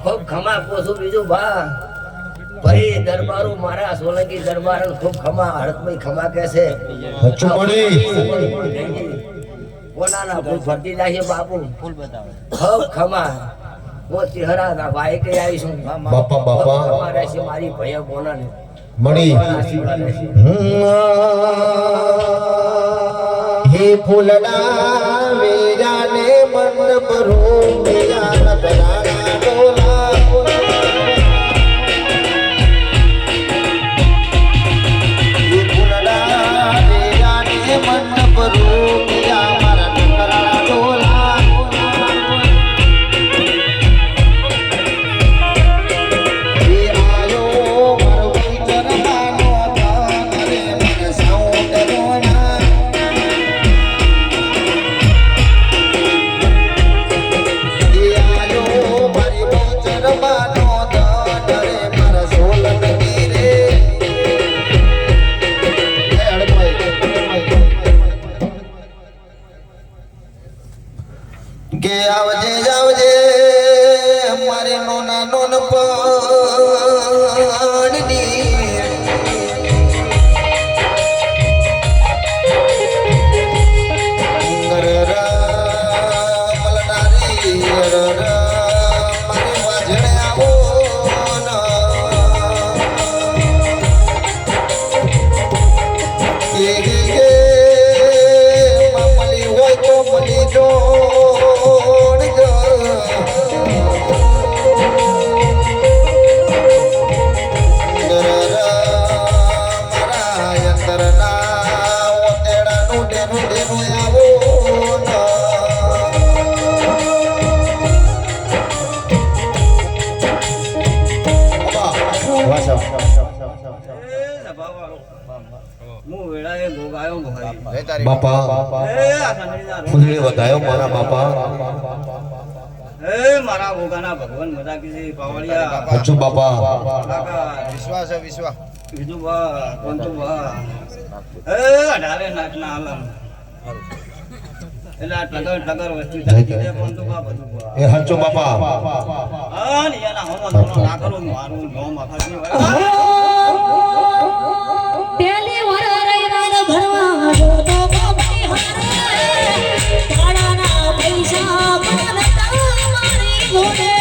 खूब खमा पोसू बीजू बा भाई दरबारू मारा सोलंकी दरबार खूब खमा हड़क में खमा कैसे कोना ना फूल फरती जाए बाबू फूल बताओ खूब खमा वो चेहरा ना भाई के आई सुन बापा बापा हमारे से मारी भैया कोना ने मणि हे फूलना मेरा ने मन भरो मेरा नगराना डोला हे फूलना मेरा ने मन भरो मेरा मारा नगराना डोला हे आयो मारो विचरमानो तारे मन साउंड रोना કે આવજે જાવજે અમારે નોના નોન પડની બાપા ફૂલડી વધાયો મારા બાપા એ મારા ભોગાના ભગવાન મજા કીધી પાવળિયા હજુ બાપા વિશ્વાસ છે વિશ્વાસ બીજું બા કોંતુ બા એ અઢારે નાખના આલમ એટલે ટગર ટગર વસ્તુ ચાલી કોંતુ બા બધું બા એ હજુ બાપા હા ને એના હોમ તો ના કરું મારું નોમ આખાની પેલી વાર રવિવાર ભરવા જો તો બાપની હારે કાળાના પૈસા માનતા મારી જોડે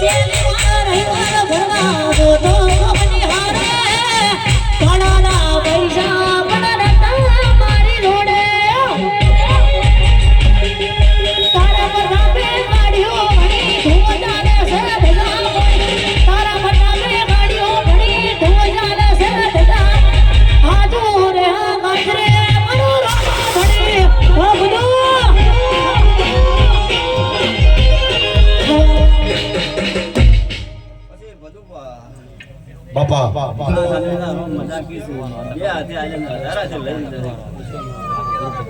પેલી વાર રવિવાર ભરવા જો તો બાપની હારે કાળાના પૈસા માનતા મારી જોડે તારા પર ગાડીઓ મણી ધોજાને સર ભેગા તારા પર ગાડીઓ મણી ધોજાને સર ભેગા હાજુ રે ગાજરે મનો રામા ભણી ભગદો પછી બધું બાપા મજા કીધી બે હાથે આજે નજારા છે લઈ